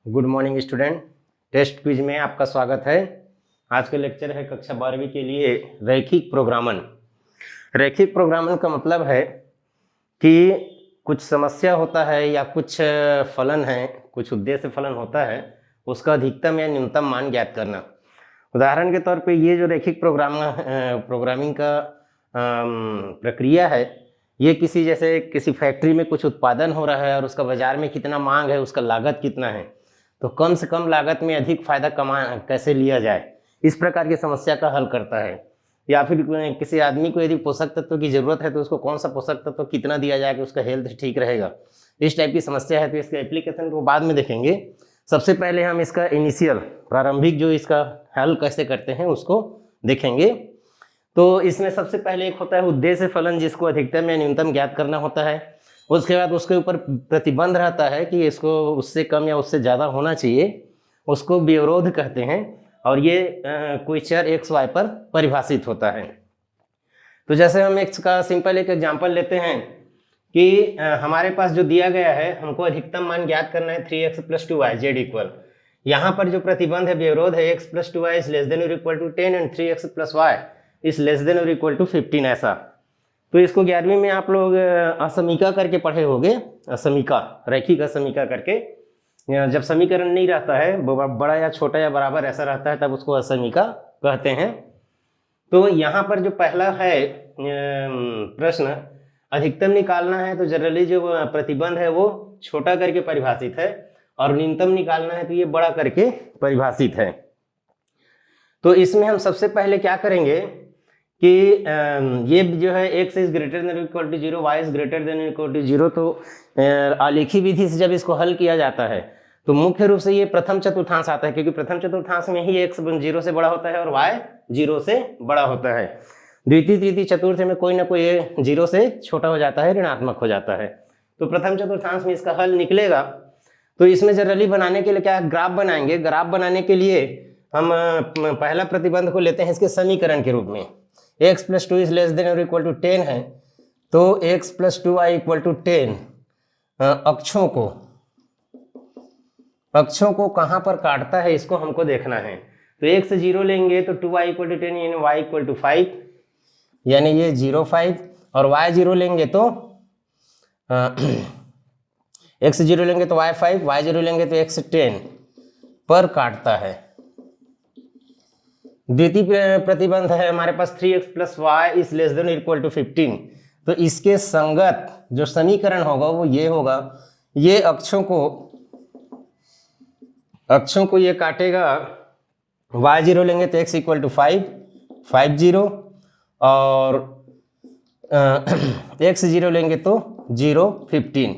Good morning student. Test quiz में आपका स्वागत है। आज का लेक्चर है कक्षा 12वीं के लिए रैखिक प्रोग्रामन। रैखिक प्रोग्रामन का मतलब है कि कुछ समस्या होता है या कुछ फलन है, कुछ उद्देश्य फलन होता है, उसका अधिकतम या न्यूनतम मान ज्ञात करना। उदाहरण के तौर पे ये जो रैखिक प्रोग्रामिंग का प्रक्रिया है, ये किसी फैक्ट्री में कुछ उत्पादन हो रहा है और उसका बाजार में कितना मांग है, उसका लागत कितना है, तो कम से कम लागत में अधिक फायदा कैसे लिया जाए, इस प्रकार की समस्या का हल करता है। या फिर किसी आदमी को यदि पोषक तत्व की जरूरत है तो उसको कौन सा पोषक तत्व कितना दिया जाए कि उसका हेल्थ ठीक रहेगा, इस टाइप की समस्या है। तो इसका एप्लीकेशन को बाद में देखेंगे। सबसे पहले हम इसका इनिशियल प्रारंभिक जो इसका हल कैसे करते हैं उसको देखेंगे। तो इसमें सबसे पहले एक होता है उद्देश्य फलन, जिसको अधिकतम या न्यूनतम ज्ञात करना होता है। उसके बाद उसके ऊपर प्रतिबंध रहता है कि इसको उससे कम या उससे ज़्यादा होना चाहिए, उसको विरोध कहते हैं। और ये कोई चर एक्स वाई पर परिभाषित होता है। तो जैसे हम एक्स का सिंपल एक एग्जांपल लेते हैं कि हमारे पास जो दिया गया है, हमको अधिकतम मान ज्ञात करना है 3x + 2y जेड इक्वल। यहाँ पर जो प्रतिबंध है, विरोध है, x + 2y is less than और equal to 10 and 3x + y is less than और इक्वल टू 15 ऐसा। तो इसको 11वीं में आप लोग असमीका करके पढ़े होंगे। असमीका, रैखिक असमीका करके, जब समीकरण नहीं रहता है, बड़ा या छोटा या बराबर ऐसा रहता है, तब उसको असमीका कहते हैं। तो यहाँ पर जो पहला है प्रश्न, अधिकतम निकालना है तो जनरली जो प्रतिबंध है वो छोटा करके परिभाषित है, और न्यूनतम निकालना है तो ये बड़ा करके परिभाषित है। तो इसमें हम सबसे पहले क्या करेंगे कि ये जो है x is greater than equal to 0, y is greater than equal to 0। तो आलेखी विधि से जब इसको हल किया जाता है तो मुख्य रूप से ये प्रथम चतुर्थांश आता है, क्योंकि प्रथम चतुर्थांश में ही x 0 से बड़ा होता है और y 0 से बड़ा होता है। द्वितीय तृतीय चतुर्थ में कोई ना कोई 0 से छोटा हो जाता है, ऋणात्मक हो जाता है। तो प्रथम चतुर्थांश में इसका हल निकलेगा। तो इसमें जनरली बनाने के लिए क्या ग्राफ बनाएंगे। ग्राफ बनाने के लिए हम पहला प्रतिबंध को लेते हैं इसके समीकरण के रूप में। x + 2 इज लेस देन और इक्वल टू 10 है, तो x + 2y इक्वल टू 10 अक्षों को कहाँ पर काटता है, इसको हमको देखना है। तो x 0 लेंगे तो 2y इक्वल टू 10 यानी y इक्वल टू 5, यानी ये 0 5, और y 0 लेंगे तो x 0 लेंगे तो y 5, y 0 लेंगे तो x 10 पर काटता है। द्वितीय प्रतिबंध है हमारे पास 3x + y is less than equal to 15। तो इसके संगत जो समीकरण होगा वो ये होगा, ये अक्षों को ये काटेगा। y 0 लेंगे तो x इक्वल टू 5 5 0, और x 0 लेंगे तो 0 15,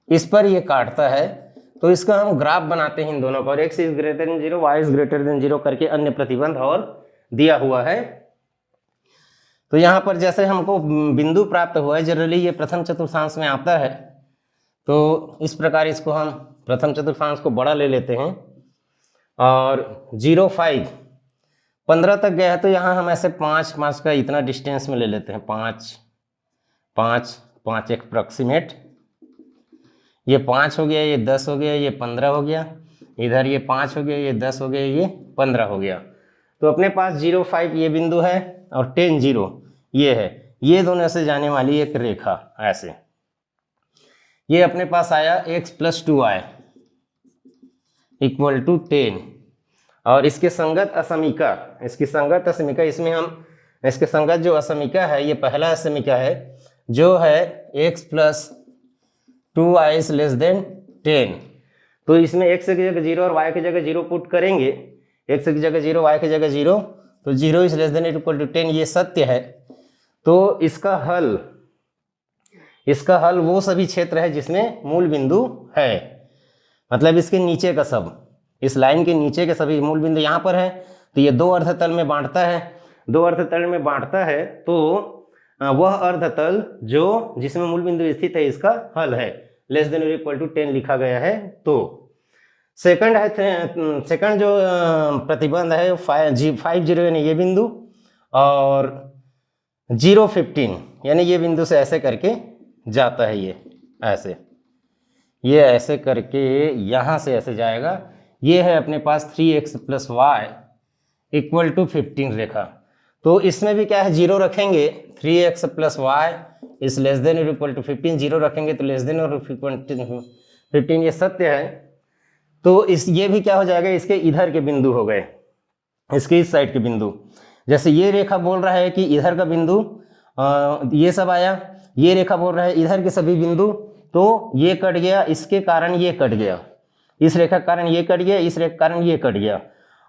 इस पर ये काटता है। तो इसका हम ग्राफ बनाते हैं इन दोनों पर, x is greater then 0, y is greater then 0 करके अन्य प्रतिबंध और दिया हुआ है। तो यहाँ पर जैसे हमको बिंदु प्राप्त हुआ है, जनरली ये प्रथम चतुर्थांश में आता है, तो इस प्रकार इसको हम प्रथम चतुर्थांश को बड़ा ले लेते हैं। और 0 5 15 तक गया है, तो यहाँ हम ऐसे 5 का इतना डिस्टेंस में ले लेते हैं। 5 5 5 अप्रॉक्सीमेट, ये 5 हो गया, ये 10 हो गया, ये 15 हो गया, इधर ये 5 हो गया, ये 10 हो गया, ये 15 हो गया। तो अपने पास 0 5 ये बिंदु है और 10 0 ये है, ये दोनों से जाने वाली एक रेखा ऐसे, ये अपने पास आया x + 2y इक्वल टू 10। और इसके संगत असमीका, इसमें हम इसके संगत जो असमीका है, ये पहला असमीका है जो है x + 2y is less then 10। तो इसमें x की जगह 0 और y की जगह 0 पुट करेंगे, x की जगह 0, y की जगह 0, तो 0 is less than equal to 10, ये सत्य है। तो इसका हल वो सभी क्षेत्र है जिसमें मूल बिंदु है, मतलब इसके नीचे का सब, इस लाइन के नीचे के सभी मूल बिंदु यहाँ पर है। तो ये 2 अर्धतल में बांटता है, तो वह अर्धतल जो जिसमें मूल बिंदु स्थित है, इसका हल है लेस देन और इक्वल टू 10 लिखा गया है। तो सेकंड जो प्रतिबंध है 5 0 यानी ये बिंदु, और 0 15 यानी ये बिंदु से ऐसे करके जाता है, ये ऐसे, ये ऐसे करके यहाँ से ऐसे जाएगा। ये है अपने पास 3x + y = 15 रेखा। तो इसमें भी क्या है, जीरो रखेंगे, 3x + y is less than और इक्वल टू 15, जीरो रखेंगे तो लेस देन और 15, ये सत्य है। तो इस ये भी क्या हो जाएगा, इसके इधर के बिंदु हो गए, इसके इस साइड के बिंदु। जैसे ये रेखा बोल रहा है कि इधर का बिंदु ये सब आया, ये रेखा बोल रहा है इधर के सभी बिंदु, तो ये कट गया, इसके कारण ये कट गया, इस रेखा के कारण ये कट गया, इस रेखा के कारण ये कट गया।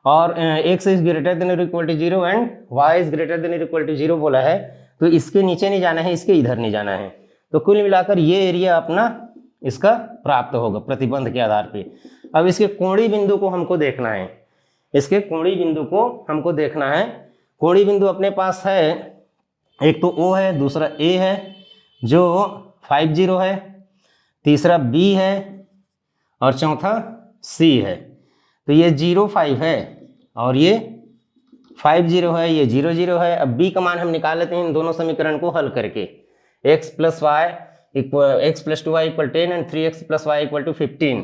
और x इज ग्रेटर देन और equal to 0 and y is greater than और इक्वल टू 0 बोला है, तो इसके नीचे नहीं जाना है, इसके इधर नहीं जाना है। तो कुल मिलाकर ये एरिया अपना इसका प्राप्त होगा प्रतिबंध के आधार पे। अब इसके कोणीय बिंदु को हमको देखना है, इसके कोणीय बिंदु को हमको देखना है। कोणीय बिंदु अपने पास है, एक तो O है, दूसरा A है जो 50 है, तीसरा B है और चौथा C है। तो ये 0 5 है और ये 50 है, ये 0 0 है। अब B का मान हम निकाल लेते हैं इन दोनों समीकरण को हल करके। x + 2y = 10 and 3x + y = 15।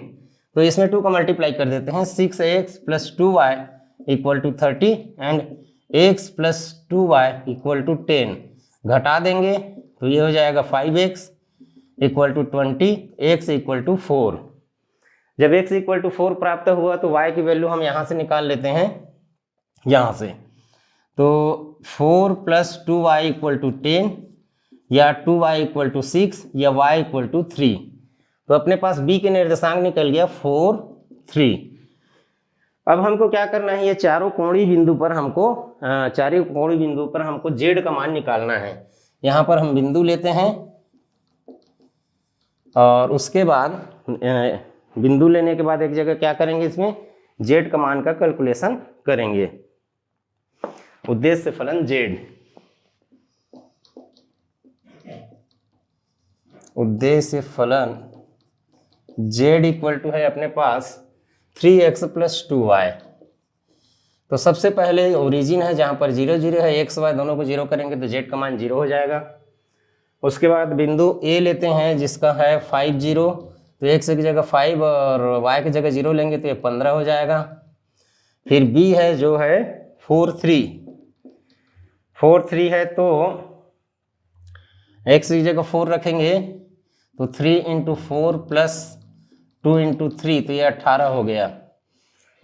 तो इसमें 2 का मल्टीप्लाई कर देते हैं, 6x + 2y = 30 and x + 2y = 10। घटा देंगे तो ये हो जाएगा 5x = 20, x = 4। जब x = 4 प्राप्त हुआ तो y की वैल्यू हम यहाँ से निकाल लेते हैं, यहाँ से। तो 4 + 2y = 10 या 2y = 6 या y = 3। तो अपने पास b के निर्देशांक निकल गया 4 3। अब हमको क्या करना है, ये चारों कोणीय बिंदु पर हमको z का मान निकालना है। यहाँ पर हम बिंदु लेते हैं और उसके बाद बिंदु लेने के बाद एक जगह क्या करेंगे, इसमें z का मान का कैलकुलेशन करेंगे। उद्देश्य फलन z, उद्देश्य फलन z = है अपने पास 3x + 2y। तो सबसे पहले ओरिजिन है जहाँ पर 0 0 है, x y दोनों को 0 करेंगे तो z का मान 0 हो जाएगा। उसके बाद बिंदु A लेते हैं जिसका है 50, तो x की जगह 5 और y की जगह 0 लेंगे तो ये 15 हो जाएगा। फिर B है जो है 4 3 है, तो x की जगह 4 रखेंगे तो 3 × 4 + 2 × 3, तो ये 18 हो गया।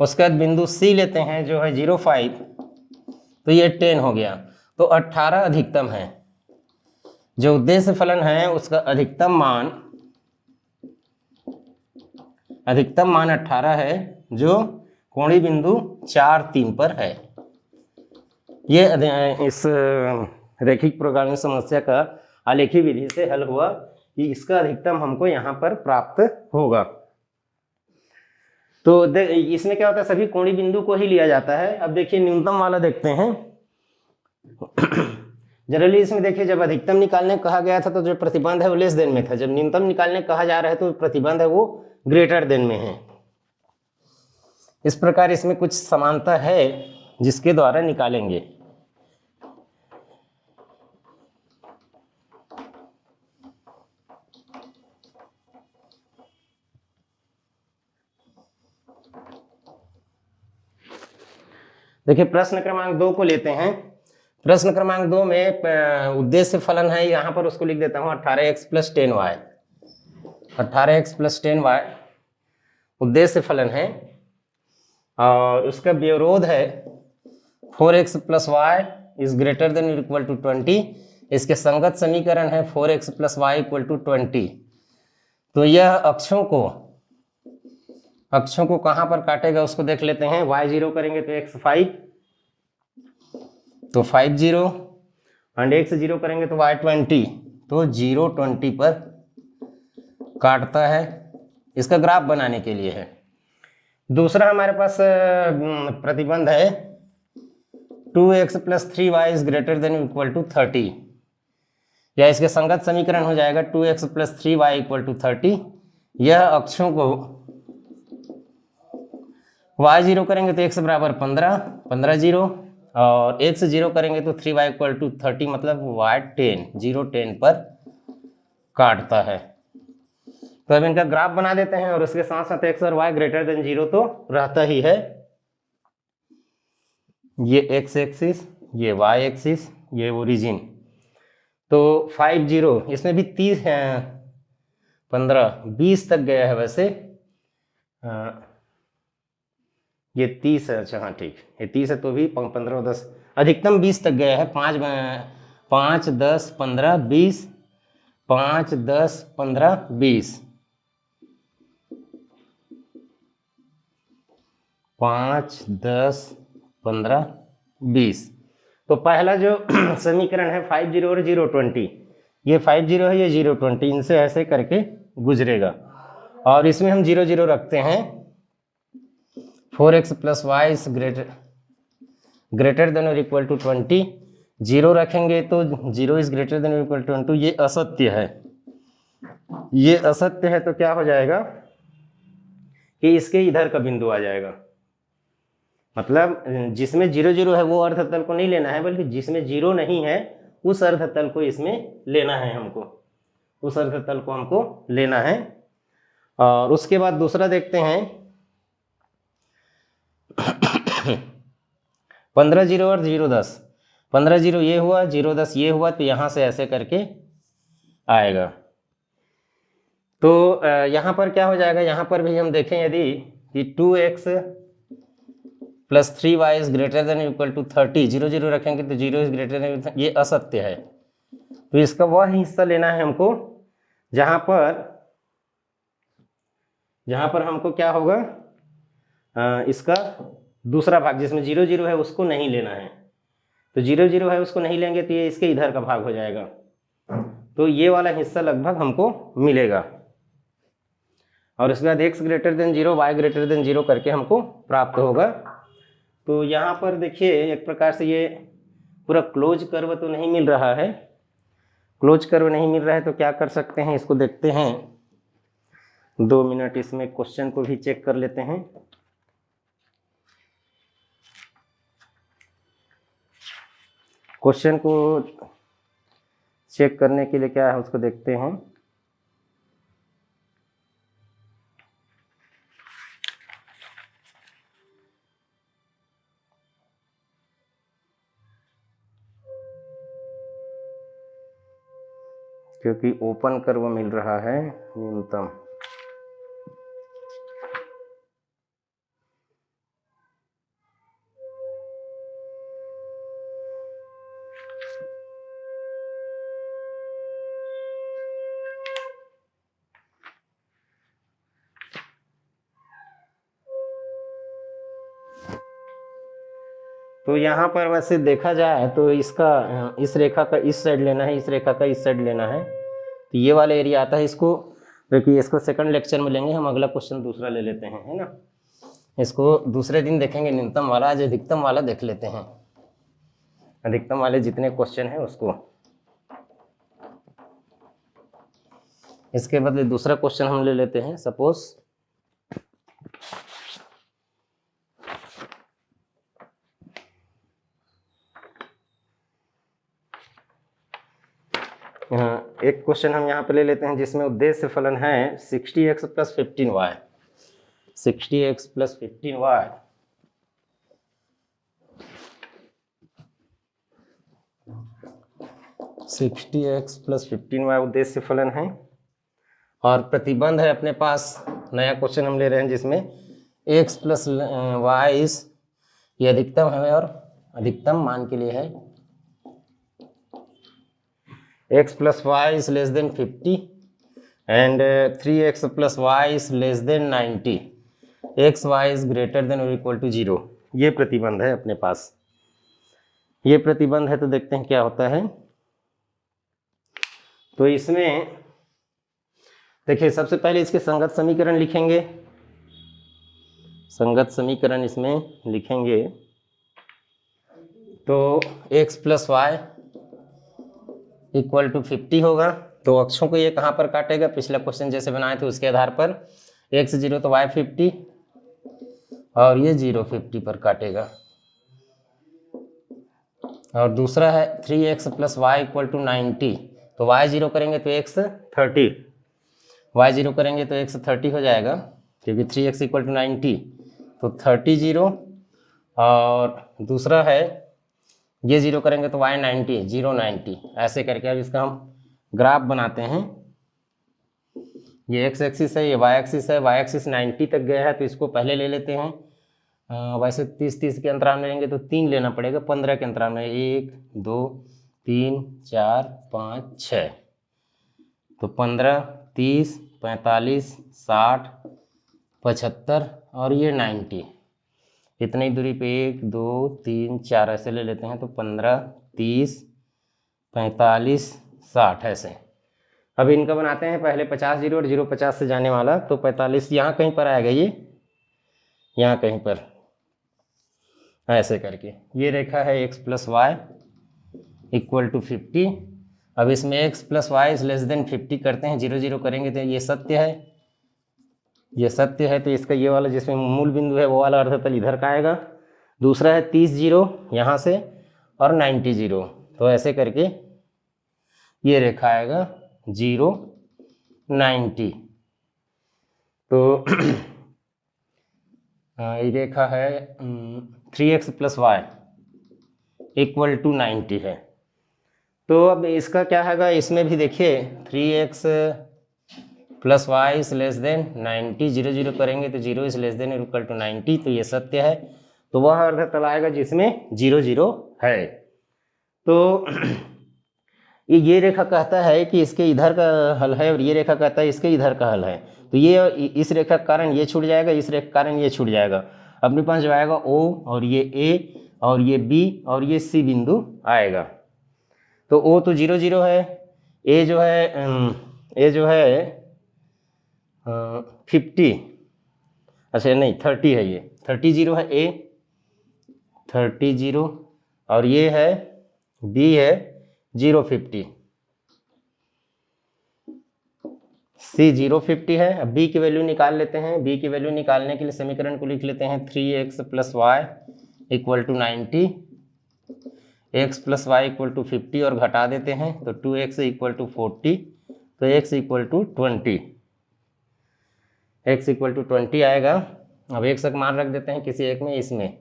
उसके बाद बिंदु C लेते हैं जो है 0 5, तो ये 10 हो गया। तो 18 अधिकतम है, जो उद्देश्य फलन है उसका अधिकतम मान 18 है, जो कोणीय बिंदु 4 3 पर है। ये इस रैखिक प्रोग्रामिंग समस्या का आलेखी विधि से हल हुआ कि इसका अधिकतम हमको यहाँ पर प्राप्त होगा। तो इसमें क्या होता है, सभी कोणीय बिंदु को ही लिया जाता है। अब देखिए न्यूनतम वाला देखते हैं। जनरली इसमें देखिए जब अधिकतम निकालने कहा गया था तो जो प्रतिबंध है वो लेस देन में था, जब न्यूनतम निकालने कहा जा रहा है तो प्रतिबंध है वो ग्रेटर देन में है। इस प्रकार इसमें कुछ समानता है जिसके द्वारा निकालेंगे। देखिए प्रश्न क्रमांक 2 को लेते हैं। प्रश्न क्रमांक 2 में उद्देश्य फलन है, यहाँ पर उसको लिख देता हूँ 18x + 10y। 18x + 10y उद्देश्य फलन है और उसका विरोध है 4x + y is greater than और इक्वल टू 20। इसके संगत समीकरण है 4x + y = 20। तो यह अक्षों को कहाँ पर काटेगा उसको देख लेते हैं। y 0 करेंगे तो x 5, तो 5 0 एंड x 0 करेंगे तो y 20, तो 0 20 पर काटता है। इसका ग्राफ बनाने के लिए है। दूसरा हमारे पास प्रतिबंध है 2x + 3y is greater than equal to 30, या इसके संगत समीकरण हो जाएगा 2x + 3y = 30। यह अक्षों को y 0 करेंगे तो x बराबर 15 0 और x 0 करेंगे तो 3y = 30, मतलब y 10 0 10 पर काटता है। तो अब इनका ग्राफ बना देते हैं और उसके साथ साथ एक्स और वाई ग्रेटर देन 0 तो रहता ही है। ये एक्स एक्सिस, ये वाई एक्सिस, ये ओरिजिन। तो 5 0 इसमें भी 30 है, 15 20 तक गया है वैसे। ये 30 है, अच्छा हाँ ठीक, ये 30 है तो भी 15 और 10 अधिकतम 20 तक गया है। 5 5 10 15 20, 5 10 15 20, 5 10 15 20। तो पहला जो समीकरण है 5 0 और 0 20, ये 5 0 है, ये 0 20, इनसे ऐसे करके गुजरेगा। और इसमें हम 0 0 रखते हैं। 4x + y is greater than और इक्वल टू 20, 0 रखेंगे तो 0 इज ग्रेटर देन और इक्वल टू 2, ये असत्य है। ये असत्य है तो क्या हो जाएगा कि इसके इधर का बिंदु आ जाएगा। मतलब जिसमें 0 0 है वो अर्धतल को नहीं लेना है, बल्कि जिसमें 0 नहीं है उस अर्धतल को इसमें लेना है हमको, उस अर्धतल को हमको लेना है। और उसके बाद दूसरा देखते हैं 15 0 और 0 10, 15 0 ये हुआ, 0 10 ये हुआ, तो यहाँ से ऐसे करके आएगा। तो यहाँ पर क्या हो जाएगा, यहाँ पर भी हम देखें यदि कि 2x + 3y is greater than equal to 30, 0 0 रखेंगे तो 0 इज ग्रेटर देन, ये असत्य है। तो इसका वह हिस्सा लेना है हमको जहाँ पर हमको क्या होगा, इसका दूसरा भाग जिसमें 0 0 है उसको नहीं लेना है। तो 0 0 है उसको नहीं लेंगे तो ये इसके इधर का भाग हो जाएगा। तो ये वाला हिस्सा लगभग हमको मिलेगा। और उसके बाद x greater than 0 y greater than 0 करके हमको प्राप्त होगा। तो यहाँ पर देखिए एक प्रकार से ये पूरा क्लोज कर्व तो नहीं मिल रहा है, क्लोज कर्व नहीं मिल रहा है तो क्या कर सकते हैं, इसको देखते हैं 2 मिनट, इसमें क्वेश्चन को भी चेक कर लेते हैं। क्वेश्चन को चेक करने के लिए क्या है उसको देखते हैं। क्योंकि ओपन कर्व मिल रहा है न्यूनतम। तो यहाँ पर वैसे देखा जाए तो इसका इस रेखा का इस साइड लेना है, इस रेखा का इस साइड लेना है, तो ये वाला एरिया आता है। इसको देखिए, इसको सेकंड लेक्चर में लेंगे हम, अगला क्वेश्चन दूसरा ले लेते हैं, है ना। इसको दूसरे दिन देखेंगे न्यूनतम वाला, आज अधिकतम वाला देख लेते हैं। अधिकतम वाले जितने क्वेश्चन हैं उसको, इसके बदले दूसरा क्वेश्चन हम ले लेते हैं। सपोज एक क्वेश्चन हम यहाँ पे ले लेते हैं जिसमें उद्देश्य फलन है 60x + 15y, 60x + 15y। उद्देश्य फलन है और प्रतिबंध है अपने पास। नया क्वेश्चन हम ले रहे हैं जिसमें x + y ये अधिकतम है और अधिकतम मान के लिए है। x + y is less than 50 and 3x + y is less than 90, x y is greater than or equal to 0। ये प्रतिबंध है अपने पास। ये प्रतिबंध है तो देखते हैं क्या होता है। तो इसमें देखिए सबसे पहले इसके संगत समीकरण लिखेंगे। संगत समीकरण इसमें लिखेंगे तो x + y इक्वल टू 50 होगा। तो अक्षों को ये कहाँ पर काटेगा, पिछला क्वेश्चन जैसे बनाए थे उसके आधार पर x 0 तो y 50 और ये 0 50 पर काटेगा। और दूसरा है 3x + y = 90, तो y 0 करेंगे तो x 30। y 0 करेंगे तो x 30 हो जाएगा, क्योंकि 3x इक्वल टू 90, तो 30 0, और दूसरा है ये 0 करेंगे तो y 90, 0 90, ऐसे करके अब इसका हम ग्राफ बनाते हैं। ये x एक्सिस है, ये y एक्सिस है, y एक्सिस 90 तक गया है, तो इसको पहले ले लेते हैं। वैसे 30 के अंतराल में लेंगे तो 3 लेना पड़ेगा, 15 के अंतराल में 1 2 3 4 5 6, तो 15 30 45 60 75 और ये 90, इतनी दूरी पे 1 2 3 4 ऐसे ले लेते हैं, तो 15 30 45 60 ऐसे। अब इनका बनाते हैं पहले 50 0 और 0 50 से जाने वाला, तो 45 यहाँ कहीं पर आएगा, ये यहाँ कहीं पर ऐसे करके। ये रेखा है x plus y equal to 50। अब इसमें x plus y is less than 50 करते हैं, 0 0 करेंगे तो ये सत्य है, ये सत्य है, तो इसका ये वाला जिसमें मूल बिंदु है वो वाला अर्धतल इधर का आएगा। दूसरा है 30 0 यहाँ से और 90 0, तो ऐसे करके ये रेखा आएगा 0 90। तो ये रेखा है 3x plus y equal to 90 है। तो अब इसका क्या हैगा, इसमें भी देखिए 3x plus y is less than 90, 0 0 करेंगे तो 0 is less than equal to 90, तो ये सत्य है, तो वह अर्धतल आएगा जिसमें 0 0 है। तो ये रेखा कहता है कि इसके इधर का हल है, और ये रेखा कहता है इसके इधर का हल है, तो ये इस रेखा के कारण ये छूट जाएगा, इस रेखा के कारण ये छूट जाएगा। अपने पास जो आएगा O, और ये A, और ये B, और ये C बिंदु आएगा। तो O तो 0 0 है, A जो है 50, अच्छा नहीं 30 है, ये 30 0 है A, 30 0, और ये है B है 0 50, C 0 50 है। अब B की वैल्यू निकाल लेते हैं। B की वैल्यू निकालने के लिए समीकरण को लिख लेते हैं 3x plus y equal to 90, x plus y equal to 50 और घटा देते हैं, तो 2x इक्वल टू 40, तो x equal to 20, x equal to 20 आएगा। अब x का मान रख देते हैं किसी एक में, इसमें,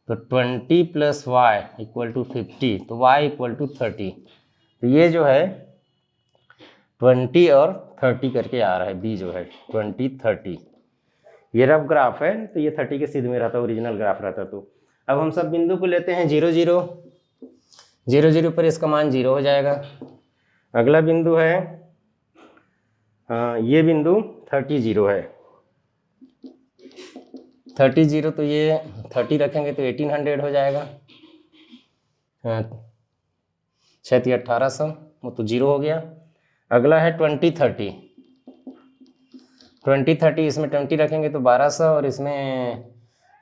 तो 20 प्लस वाई इक्वल टू 50, तो y इक्वल टू 30, तो ये जो है 20 और 30 करके आ रहा है, b जो है 20 30। ये रफ ग्राफ है, तो ये 30 के सीधे में रहता, ओरिजिनल ग्राफ रहता। तो अब हम सब बिंदु को लेते हैं 0 0, 0 0 पर इसका मान 0 हो जाएगा। अगला बिंदु है ये बिंदु 30 0 है, 30 0, तो ये 30 रखेंगे तो 1800 हो जाएगा, 6 1800, वो तो 0 हो गया। अगला है 20 30, 20 30, इसमें 20 रखेंगे तो 1200, और इसमें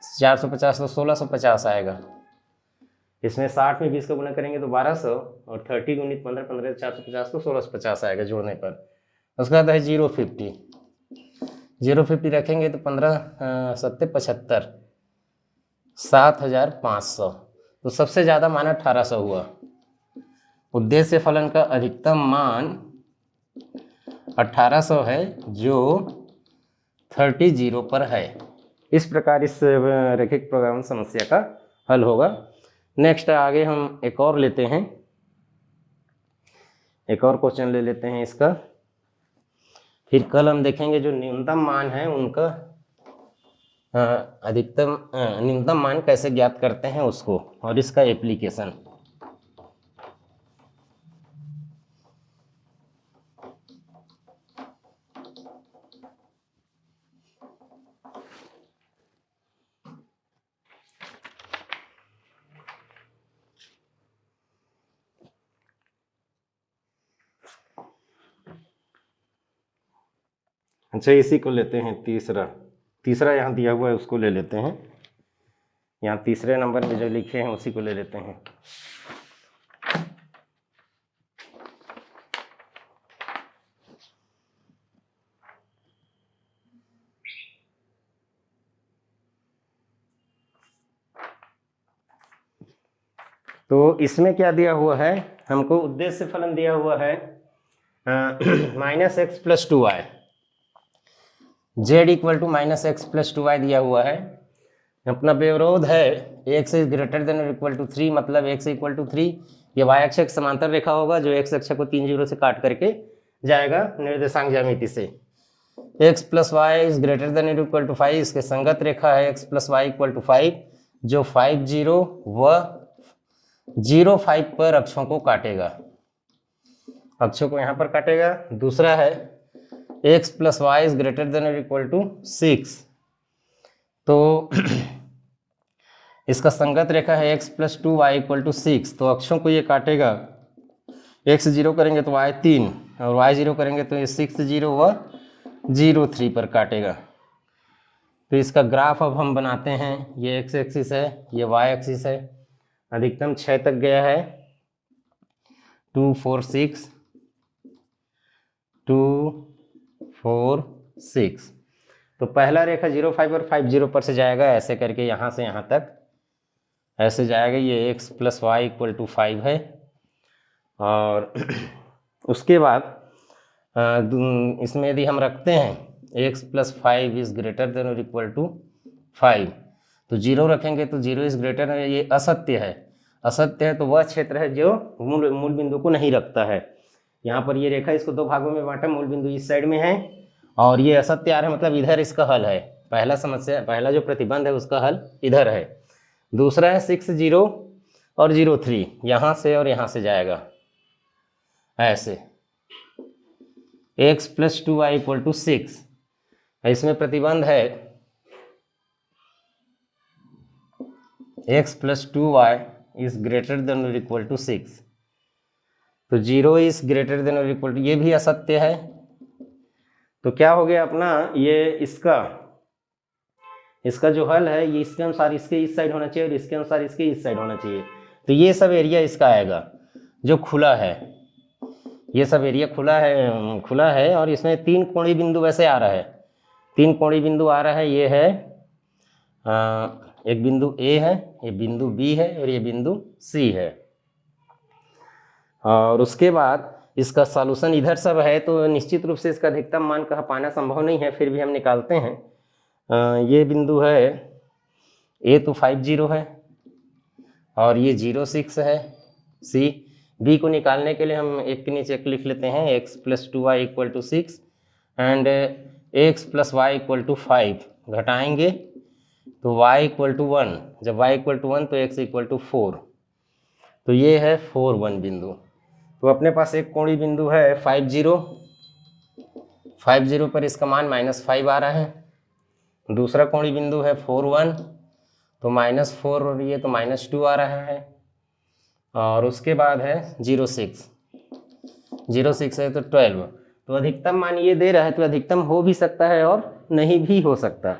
450 तो 1650 आएगा। इसमें 60 में 20 का गुणा करेंगे तो 1200, और 30 गुणित 15 15 450 तो 1650 आएगा जोड़ने पर। उसके बाद है 0 50, 0 50 रखेंगे तो 15 7 75, 7500, तो सबसे ज़्यादा मान 1800 हुआ। उद्देश्य फलन का अधिकतम मान 1800 है, जो 30 0 पर है। इस प्रकार इस रैखिक प्रोग्राम समस्या का हल होगा। नेक्स्ट आगे हम एक और लेते हैं, एक और क्वेश्चन ले लेते हैं इसका, फिर कल हम देखेंगे जो न्यूनतम मान है उनका अधिकतम न्यूनतम मान कैसे ज्ञात करते हैं उसको, और इसका एप्लीकेशन। अच्छा, इसी को लेते हैं तीसरा यहाँ दिया हुआ है उसको ले लेते हैं। यहाँ तीसरे नंबर में जो लिखे हैं उसी को ले लेते हैं। तो इसमें क्या दिया हुआ है, हमको उद्देश्य फलन दिया हुआ है -x + 2y, z equal to -x+2y दिया हुआ है। अपना व्यवरोध है x इज ग्रेटर देन और इक्वल टू 3, मतलब x इक्वल टू 3। ये y अक्ष के समांतर रेखा होगा जो x अक्ष को 3 जीरो से काट करके जाएगा निर्देशांक ज्यामिति से। x plus y is greater than और इक्वल टू 5, इसके संगत रेखा है x plus y equal to 5, जो 5 0 व 0 5 पर अक्षों को काटेगा, अक्षों को यहाँ पर काटेगा। दूसरा है x plus y is greater than और इक्वल टू 6, तो इसका संगत रेखा है x plus 2y equal to 6, तो अक्षों को ये काटेगा। x 0 करेंगे तो y 3 और y 0 करेंगे तो ये 6 0 व 0 3 पर काटेगा। तो इसका ग्राफ अब हम बनाते हैं। ये x एक्सिस है, ये y एक्सिस है। अधिकतम 6 तक गया है, 2 4 6 2 4 6। तो पहला रेखा 0 5 और 5 0 पर से जाएगा, ऐसे करके यहाँ से यहाँ तक ऐसे जाएगा। ये x plus y equal to 5 है। और उसके बाद इसमें यदि हम रखते हैं x plus 5 is greater than और इक्वल टू 5, तो 0 रखेंगे तो 0 इज ग्रेटर है, ये असत्य है। असत्य है तो वह क्षेत्र है जो मूल बिंदु को नहीं रखता है। यहाँ पर ये रेखा, इसको दो भागों में बांटा, मूल बिंदु इस साइड में है और ये असत्य आ रहा है, मतलब इधर इसका हल है। पहला जो प्रतिबंध है उसका हल इधर है। दूसरा है 6 0 और 0 3, यहाँ से और यहाँ से जाएगा ऐसे। x plus 2y equal to 6, इसमें प्रतिबंध है x plus 2y is greater than और इक्वल टू 6, तो 0 इज ग्रेटर देन और इक्वल टू, ये भी असत्य है। तो क्या हो गया अपना, ये इसका जो हल है ये इसके अनुसार इसके इस साइड होना चाहिए और इसके अनुसार इसके इस साइड होना चाहिए। तो ये सब एरिया इसका आएगा जो खुला है, ये सब एरिया खुला है और इसमें 3 कोणीय बिंदु वैसे आ रहा है। 3 कोणीय बिंदु आ रहा है। ये है एक बिंदु A है, ये बिंदु B है और ये बिंदु C है। और उसके बाद इसका सॉल्यूशन इधर सब है, तो निश्चित रूप से इसका अधिकतम मान कहाँ पाना संभव नहीं है, फिर भी हम निकालते हैं। ये बिंदु है A तो 5 0 है और ये 0 6 है C। B को निकालने के लिए हम एक के नीचे एक लिख लेते हैं, x plus 2y equal to 6 and x plus y equal to 5। घटाएंगे तो y इक्वल टू 1, जब y इक्वल टू 1 तो x इक्वल टू 4, तो ये है 4 1 बिंदु। तो अपने पास एक कोणीय बिंदु है 5 0 पर इसका मान -5 आ रहा है। दूसरा कोणीय बिंदु है 4 1, तो -4 और ये तो -2 आ रहा है। और उसके बाद है 0 6 है तो 12। तो अधिकतम मान ये दे रहा है, तो अधिकतम हो भी सकता है और नहीं भी हो सकता।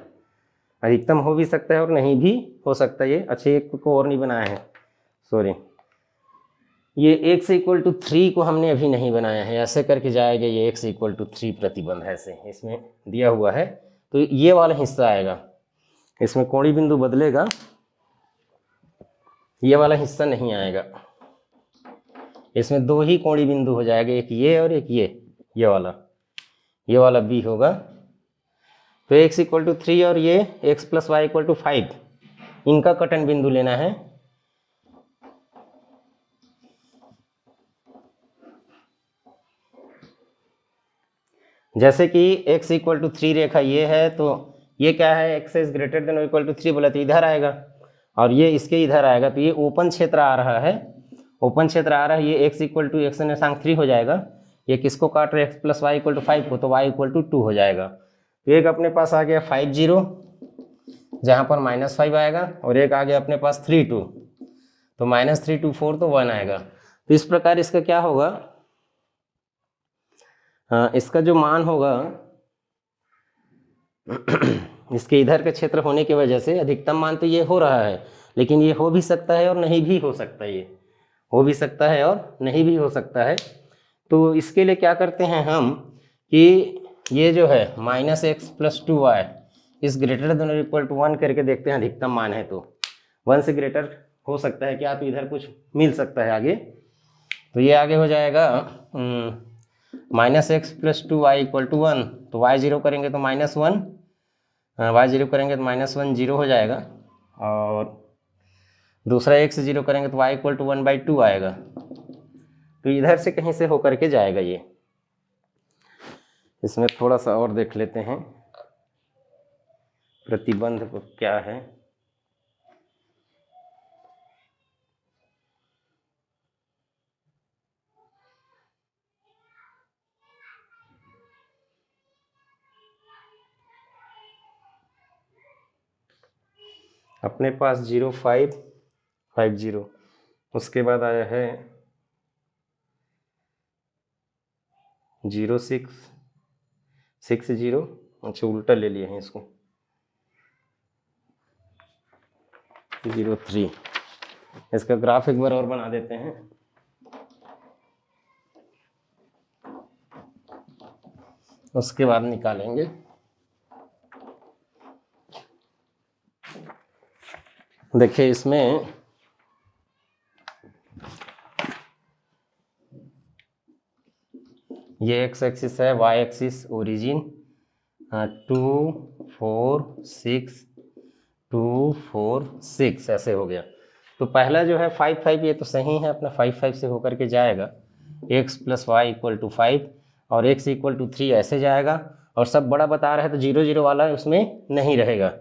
अधिकतम हो भी सकता है और नहीं भी हो सकता। ये अच्छे एक को और नहीं बनाया है, सॉरी, ये x इक्वल टू 3 को हमने अभी नहीं बनाया है, ऐसे करके जाएगा। ये x इक्वल टू 3 प्रतिबंध ऐसे इसमें दिया हुआ है, तो ये वाला हिस्सा आएगा, इसमें कोणीय बिंदु बदलेगा, ये वाला हिस्सा नहीं आएगा। इसमें 2 ही कोणीय बिंदु हो जाएगा, एक ये और एक ये वाला B होगा। तो x इक्वल टू 3 और ये x plus y equal to 5, इनका कटन बिंदु लेना है। जैसे कि x इक्वल टू 3 रेखा ये है, तो ये क्या है, x इज ग्रेटर देन और इक्वल टू 3 बोला तो इधर आएगा और ये इसके इधर आएगा, तो ये ओपन क्षेत्र आ रहा है। ओपन क्षेत्र आ रहा है, ये x इक्वल टू x निर्देशांक 3 हो जाएगा। ये किसको काट रहे, x plus y equal to 5 को, तो y इक्वल टू 2 हो जाएगा। तो एक अपने पास आ गया 5 0, जहाँ पर -5 आएगा, और एक आ गया अपने पास 3 2, तो -3 2 4 तो 1 आएगा। तो इस प्रकार इसका क्या होगा, इसका जो मान होगा इसके इधर का क्षेत्र होने की वजह से अधिकतम मान तो ये हो रहा है, लेकिन ये हो भी सकता है और नहीं भी हो सकता। ये हो भी सकता है और नहीं भी हो सकता है। तो इसके लिए क्या करते हैं हम कि ये जो है -x प्लस 2y इस ग्रेटर देन और इक्वल टू 1 करके देखते हैं। अधिकतम मान है तो 1 से ग्रेटर हो सकता है क्या, तो इधर कुछ मिल सकता है आगे। तो ये आगे हो जाएगा minus x plus two y equal to 1, तो वाई जीरो करेंगे तो -1, वाई जीरो करेंगे तो -1 जीरो हो जाएगा, और दूसरा एक्स जीरो करेंगे तो वाई इक्वल टू 1/2 आएगा। तो इधर से कहीं से होकर के जाएगा ये। इसमें थोड़ा सा और देख लेते हैं प्रतिबंध को क्या है। अपने पास 0550, उसके बाद आया है 0660। अच्छा उल्टा ले लिए हैं इसको, 03। इसका ग्राफ एक बार और बना देते हैं। उसके बाद निकालेंगे। देखिए इसमें ये एक्स एक्सिस है, वाई एक्सिस ओरिजिन 2 4 6 2 4 6 ऐसे हो गया। तो पहला जो है 5 5, ये तो सही है, अपना 5 5 से होकर के जाएगा। x plus y equal to 5 और x इक्वल टू 3 ऐसे जाएगा। और सब बड़ा बता रहा है तो 0 0 वाला उसमें नहीं रहेगा,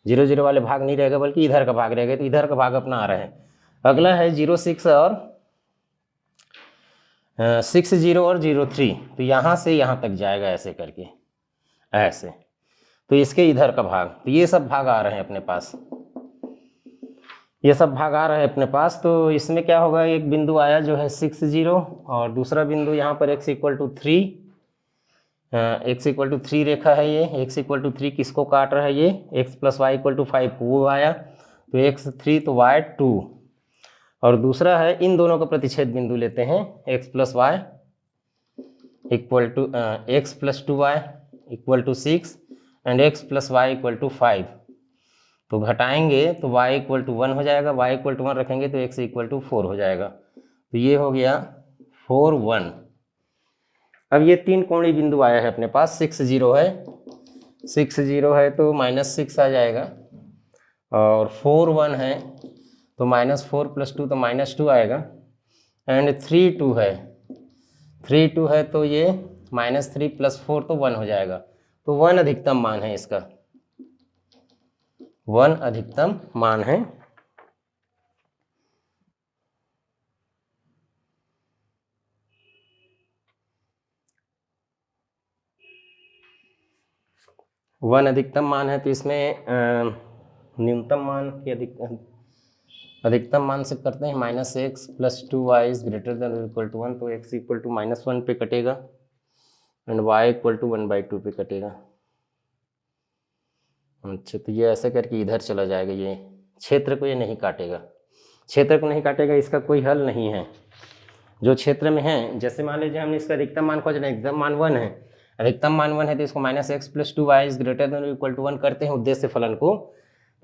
0 0 वाले भाग नहीं रहेगा, बल्कि इधर का भाग रहेगा। तो इधर का भाग अपना आ रहा है। अगला है 0 6 और 6 0 और 0 3, तो यहाँ से यहाँ तक जाएगा ऐसे करके, ऐसे। तो इसके इधर का भाग, तो ये सब भाग आ रहे हैं अपने पास, ये सब भाग आ रहे हैं अपने पास। तो इसमें क्या होगा, एक बिंदु आया जो है 6 0, और दूसरा बिंदु यहाँ पर x equal to 3, x equal to 3 रेखा है ये, x इक्वल टू 3 किसको काट रहा है, ये x plus y equal to 5 वो आया, तो x 3 तो y 2। और दूसरा है इन दोनों का प्रतिच्छेद बिंदु लेते हैं, x plus y equal to x plus 2y equal to 6 and x plus y equal to 5। तो घटाएंगे तो y इक्वल टू 1 हो जाएगा, y इक्वल टू 1 रखेंगे तो x इक्वल टू 4 हो जाएगा। तो ये हो गया 4 1। अब ये 3 कोणीय बिंदु आया है अपने पास, 6 0 है, 6 0 है तो -6 आ जाएगा, और 4 1 है तो -4 प्लस 2 तो -2 आएगा, एंड 3 2 है, 3 2 है तो ये -3 प्लस 4 तो 1 हो जाएगा। तो 1 अधिकतम मान है इसका, 1 अधिकतम मान है। वन अधिकतम मान है, तो इसमें न्यूनतम मान की अधिकतम मान से करते हैं, -x plus 2y is greater than equal to 1, तो x इक्वल टू -1 पे कटेगा एंड y इक्वल टू 1/2 पे कटेगा। अच्छा तो ये ऐसे करके इधर चला जाएगा, ये क्षेत्र को ये नहीं काटेगा, क्षेत्र को नहीं काटेगा, इसका कोई हल नहीं है। जो क्षेत्र में है, जैसे मान लीजिए हमने इसका अधिकतम मान खोजना है, अधिकतम मान 1 है, अधिकतम मान 1 है तो इसको -x plus 2y is greater than equal to 1 करते हैं उद्देश्य फलन को।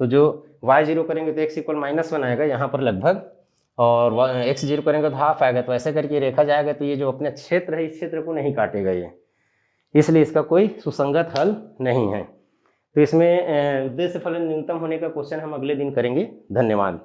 तो जो y जीरो करेंगे तो x इक्वल -1 आएगा यहाँ पर लगभग, और x जीरो करेंगे तो हाफ आएगा। तो ऐसे करके रेखा जाएगा, तो ये जो अपने क्षेत्र है इस क्षेत्र को नहीं काटेगा ये, इसलिए इसका कोई सुसंगत हल नहीं है। तो इसमें उद्देश्य फलन न्यूनतम होने का क्वेश्चन हम अगले दिन करेंगे। धन्यवाद।